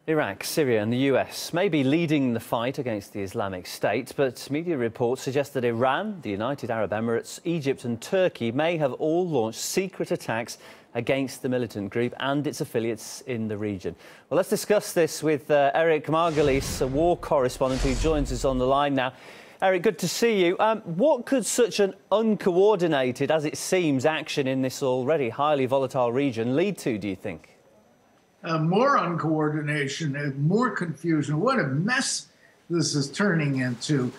Iraq, Syria and the US may be leading the fight against the Islamic State, but media reports suggest that Iran, the United Arab Emirates, Egypt and Turkey may have all launched secret attacks against the militant group and its affiliates in the region. Well, let's discuss this with Eric Margolis, a war correspondent who joins us on the line now. Eric, good to see you. What could such an uncoordinated, as it seems, action in this already highly volatile region lead to, do you think? More uncoordination and more confusion. What a mess this is turning into.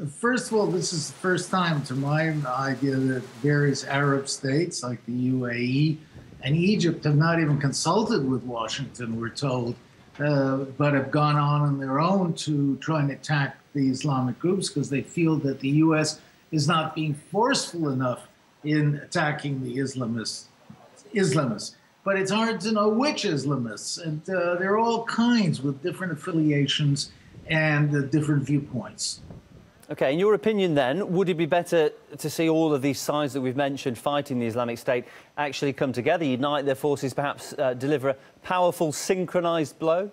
First of all, this is the first time, to my idea, that various Arab states like the UAE and Egypt have not even consulted with Washington, we're told, but have gone on their own to try and attack the Islamic groups because they feel that the U.S. is not being forceful enough in attacking the Islamists. But it's hard to know which Islamists, and there are all kinds with different affiliations and different viewpoints. OK, in your opinion then, would it be better to see all of these sides that we've mentioned fighting the Islamic State actually come together, unite their forces, perhaps deliver a powerful, synchronised blow?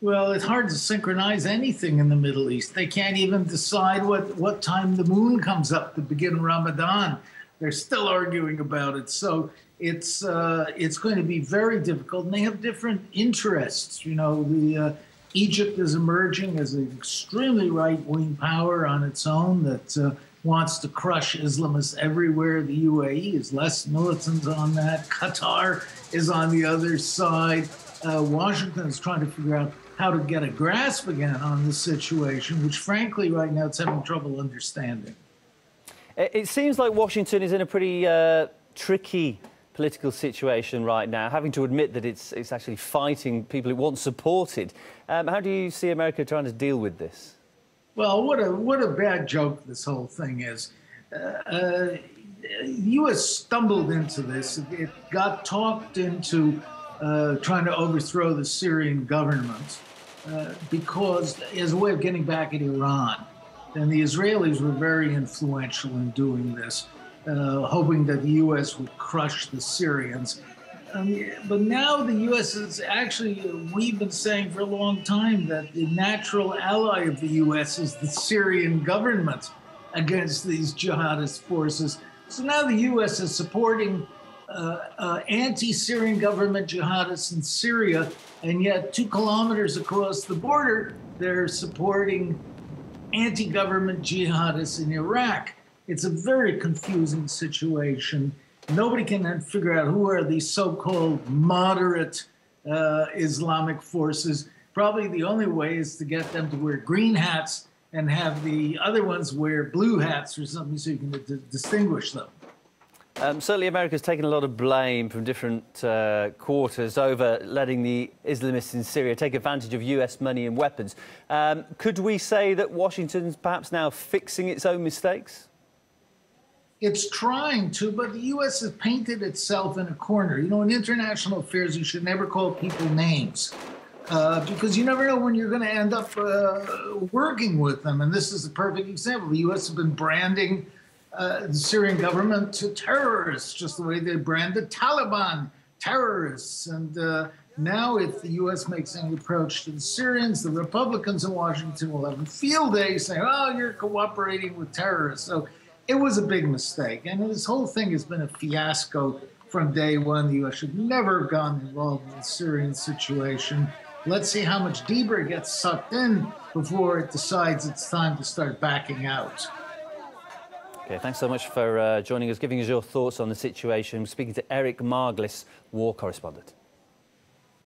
Well, it's hard to synchronize anything in the Middle East. They can't even decide what time the moon comes up to begin Ramadan. They're still arguing about it. So it's going to be very difficult. And they have different interests. You know, Egypt is emerging as an extremely right-wing power on its own that wants to crush Islamists everywhere. The UAE is less militant on that. Qatar is on the other side. Washington is trying to figure out how to get a grasp again on the situation, which frankly right now it's having trouble understanding. It seems like Washington is in a pretty tricky political situation right now, having to admit that it's actually fighting people it once supported. How do you see America trying to deal with this? Well, what a bad joke this whole thing is. The U.S. stumbled into this. It got talked into trying to overthrow the Syrian government because as a way of getting back at Iran. And the Israelis were very influential in doing this, hoping that the U.S. would crush the Syrians. But now the U.S. is actually, we've been saying for a long time that the natural ally of the U.S. is the Syrian government against these jihadist forces. So now the U.S. is supporting anti-Syrian government jihadists in Syria, and yet 2 kilometers across the border, they're supporting anti-government jihadists in Iraq. It's a very confusing situation. Nobody can then figure out who are these so-called moderate Islamic forces. Probably the only way is to get them to wear green hats and have the other ones wear blue hats or something so you can distinguish them. Certainly America's taken a lot of blame from different quarters over letting the Islamists in Syria take advantage of US money and weapons. Could we say that Washington's perhaps now fixing its own mistakes? It's trying to, but the U.S. has painted itself in a corner. You know, in international affairs, you should never call people names because you never know when you're going to end up working with them. And this is a perfect example. The U.S. has been branding the Syrian government to terrorists, just the way they brand the Taliban terrorists. And now if the U.S. makes any approach to the Syrians, the Republicans in Washington will have a field day saying, oh, you're cooperating with terrorists. So it was a big mistake. And this whole thing has been a fiasco from day one. The U.S. should never have gotten involved in the Syrian situation. Let's see how much deeper it gets sucked in before it decides it's time to start backing out. OK, thanks so much for joining us, giving us your thoughts on the situation. We're speaking to Eric Margolis, war correspondent.